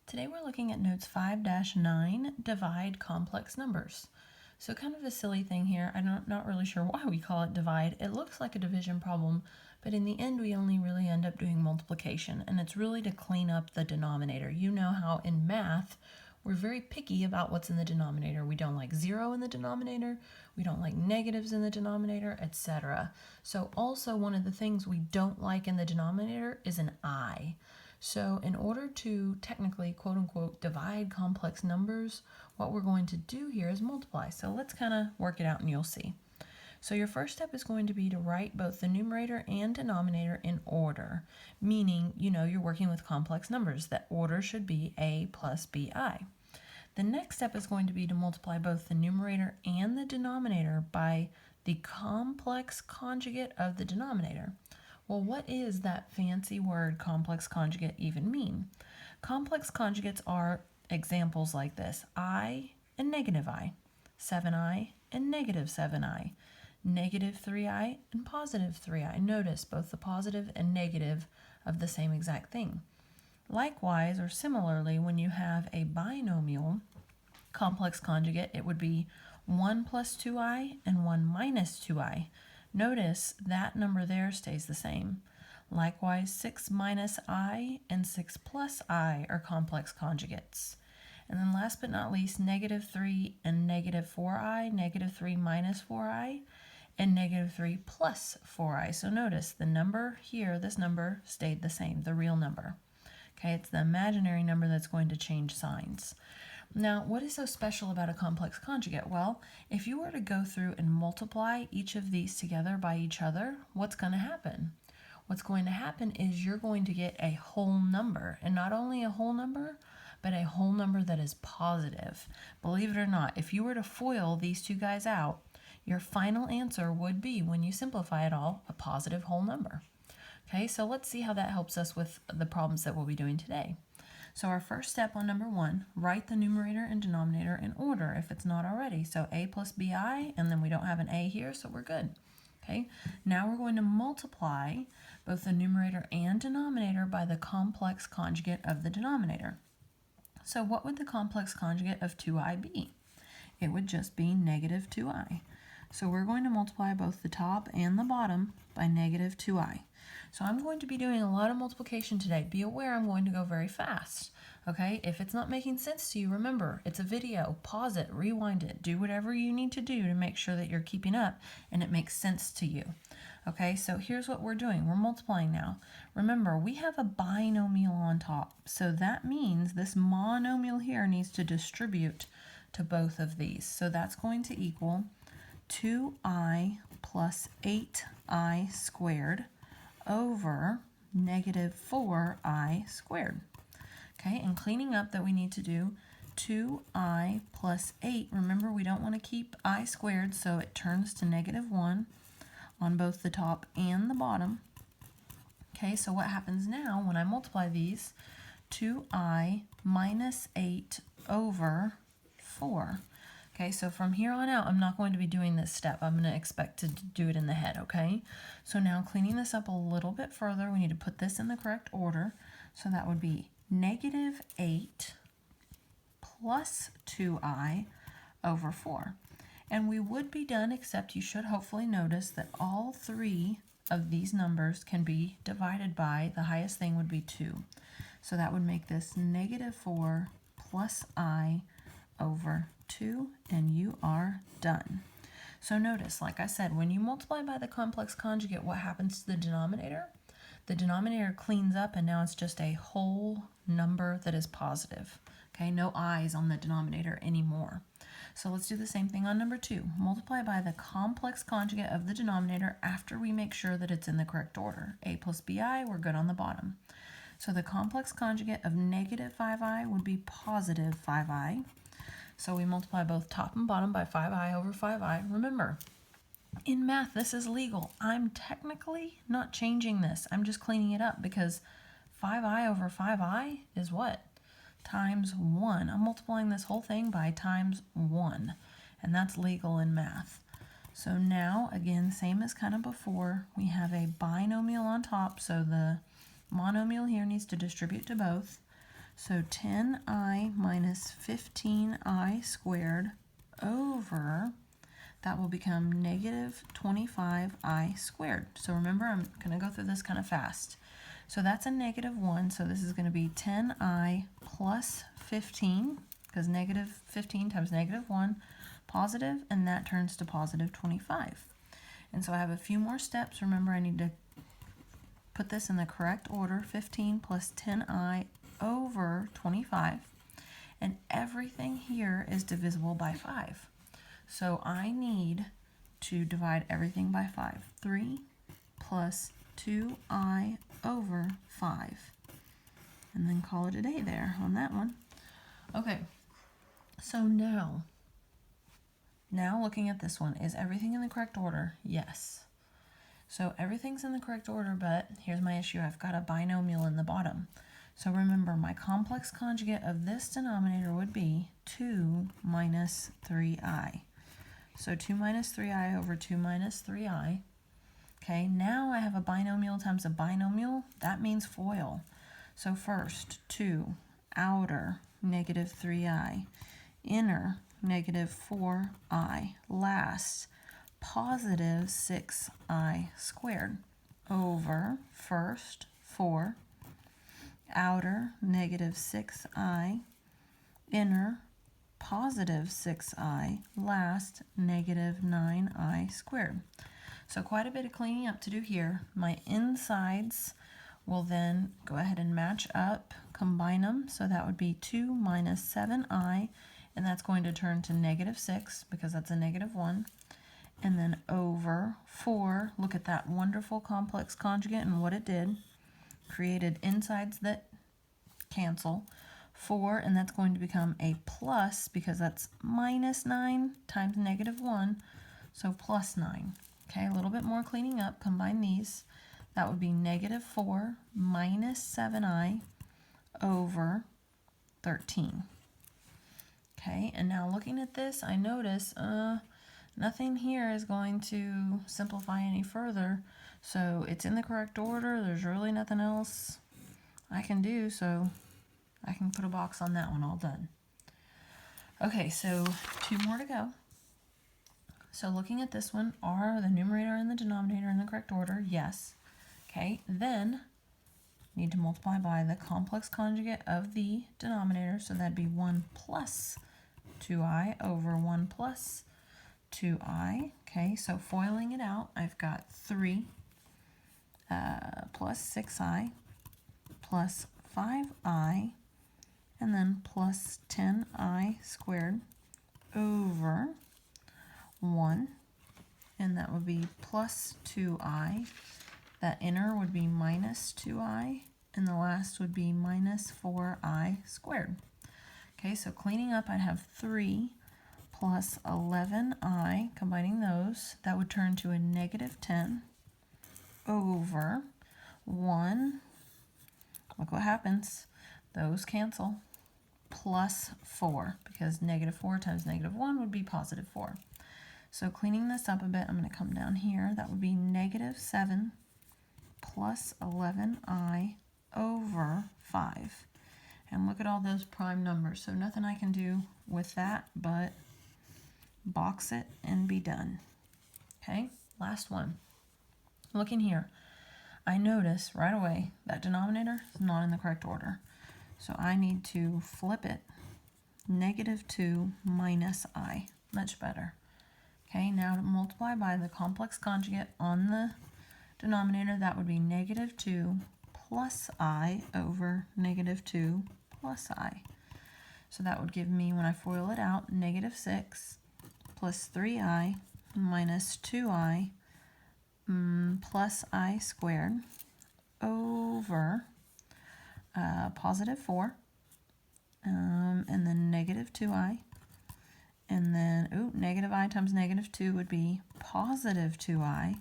Today we're looking at notes 5-9, divide complex numbers. So kind of a silly thing here. I'm not really sure why we call it divide. It looks like a division problem, but in the end we only really end up doing multiplication, and it's really to clean up the denominator. You know how in math we're very picky about what's in the denominator. We don't like 0 in the denominator, we don't like negatives in the denominator, etc. So also one of the things we don't like in the denominator is an I. So in order to technically, quote unquote, divide complex numbers, what we're going to do here is multiply. So let's kind of work it out and you'll see. So your first step is going to be to write both the numerator and denominator in order, meaning you're working with complex numbers. That order should be a plus bi. The next step is going to be to multiply both the numerator and the denominator by the complex conjugate of the denominator. Well, what is that fancy word complex conjugate even mean? Complex conjugates are examples like this: I and negative I, 7i and negative 7i, negative 3i and positive 3i. Notice both the positive and negative of the same exact thing. Likewise, or similarly, when you have a binomial complex conjugate, it would be 1 plus 2i and 1 minus 2i. Notice that number there stays the same. Likewise, 6 minus I and 6 plus I are complex conjugates. And then last but not least, negative 3 and negative 4i, negative 3 minus 4i, and negative 3 plus 4i. So notice the number here, this number stayed the same, the real number. Okay, it's the imaginary number that's going to change signs. Now, what is so special about a complex conjugate? Well, if you were to go through and multiply each of these together by each other, what's going to happen? What's going to happen is you're going to get a whole number, and not only a whole number, but a whole number that is positive. Believe it or not, if you were to FOIL these two guys out, your final answer would be, when you simplify it all, a positive whole number. Okay, so let's see how that helps us with the problems that we'll be doing today. So our first step on number 1, write the numerator and denominator in order if it's not already. So a plus bi, and then we don't have an a here, so we're good. Okay, now we're going to multiply both the numerator and denominator by the complex conjugate of the denominator. So what would the complex conjugate of 2i be? It would just be negative 2i. So we're going to multiply both the top and the bottom by negative 2i. So I'm going to be doing a lot of multiplication today. Be aware I'm going to go very fast. Okay, if it's not making sense to you, remember, it's a video. Pause it, rewind it, do whatever you need to do to make sure that you're keeping up and it makes sense to you. Okay, so here's what we're doing. We're multiplying now. Remember, we have a binomial on top. So that means this monomial here needs to distribute to both of these. So that's going to equal 2i plus 8i squared over negative 4i squared. Okay, and cleaning up that we need to do 2i plus 8. Remember, we don't want to keep I squared, so it turns to negative 1 on both the top and the bottom. Okay, so what happens now when I multiply these? 2i minus 8 over 4. Okay, so from here on out, I'm not going to be doing this step. I'm going to expect to do it in the head, okay? So now cleaning this up a little bit further, we need to put this in the correct order. So that would be negative 8 plus 2i over 4. And we would be done, except you should hopefully notice that all three of these numbers can be divided by, the highest thing would be 2. So that would make this negative 4 plus I over 2, and you are done. So notice, like I said, when you multiply by the complex conjugate, what happens to the denominator? The denominator cleans up, and now it's just a whole number that is positive. Okay, no i's on the denominator anymore. So let's do the same thing on number 2. Multiply by the complex conjugate of the denominator after we make sure that it's in the correct order. A plus bi, we're good on the bottom. So the complex conjugate of negative 5i would be positive 5i. So we multiply both top and bottom by 5i over 5i. Remember, in math, this is legal. I'm technically not changing this. I'm just cleaning it up because 5i over 5i is what? Times 1. I'm multiplying this whole thing by times 1, and that's legal in math. So now, again, same as kind of before, we have a binomial on top, so the monomial here needs to distribute to both. So 10I minus 15I squared over, that will become negative 25I squared. So remember, I'm going to go through this kind of fast. So that's a negative 1, so this is going to be 10I plus 15, because negative 15 times negative 1, positive, and that turns to positive 25. And so I have a few more steps. Remember, I need to put this in the correct order, 15 plus 10I over 25, and everything here is divisible by 5. So I need to divide everything by 5. 3 plus 2I over 5. And then call it a day there on that one. Okay, so now looking at this one, is everything in the correct order? Yes. So everything's in the correct order, but here's my issue. I've got a binomial in the bottom. So remember, my complex conjugate of this denominator would be 2 minus 3i. So 2 minus 3i over 2 minus 3i. Okay, now I have a binomial times a binomial. That means FOIL. So first, 2, outer, negative 3i, inner, negative 4i, last, positive 6i squared, over, first, 4, outer, negative 6i, inner, positive 6i, last, negative 9i squared. So quite a bit of cleaning up to do here. My insides will then go ahead and match up, combine them, so that would be 2 minus 7i, and that's going to turn to negative 6 because that's a negative 1, and then over 4. Look at that wonderful complex conjugate and what it did. Created insides that cancel. 4, and that's going to become a plus because that's minus 9 times negative 1, so plus 9. Okay, a little bit more cleaning up. Combine these. That would be negative 4 minus 7i over 13. Okay, and now looking at this, I notice nothing here is going to simplify any further. So it's in the correct order. There's really nothing else I can do, so I can put a box on that one. All done. Okay, so 2 more to go. So looking at this one, are the numerator and the denominator in the correct order? Yes. Okay, then need to multiply by the complex conjugate of the denominator, so that'd be 1 plus 2i over 1 plus 2i. Okay, so foiling it out, I've got 3 plus 6i plus 5i, and then plus 10i squared over 1, and that would be plus 2i. That inner would be minus 2i, and the last would be minus 4i squared. Okay, so cleaning up, I'd have 3 plus 11i, combining those, that would turn to a negative 10 over 1. Look what happens. Those cancel. Plus 4, because negative 4 times negative 1 would be positive 4. So cleaning this up a bit, I'm going to come down here. That would be negative 7 plus 11i over 5. And look at all those prime numbers. So nothing I can do with that but box it and be done. Okay, last one. Looking here, I notice right away that denominator is not in the correct order. So I need to flip it. Negative 2 minus I. Much better. Okay, now to multiply by the complex conjugate on the denominator, that would be negative 2 plus I over negative 2 plus I. So that would give me, when I FOIL it out, negative 6 plus 3I minus 2I plus I squared over positive 4, and then negative 2I, and then, negative I times negative 2 would be positive 2I,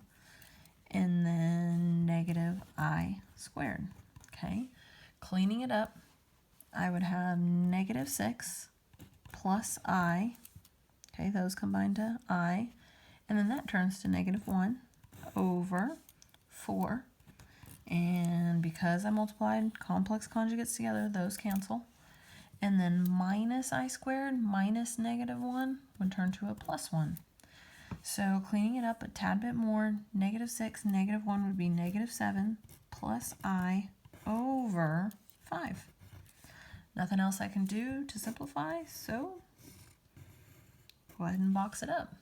and then negative I squared. Okay, cleaning it up, I would have negative 6 plus I, okay, those combine to I, and then that turns to negative 1 over 4, And because I multiplied complex conjugates together, those cancel. And then minus I squared minus -1 would turn to a +1. So cleaning it up a tad bit more, -6, -1 would be -7 plus I over 5. Nothing else I can do to simplify, so go ahead and box it up.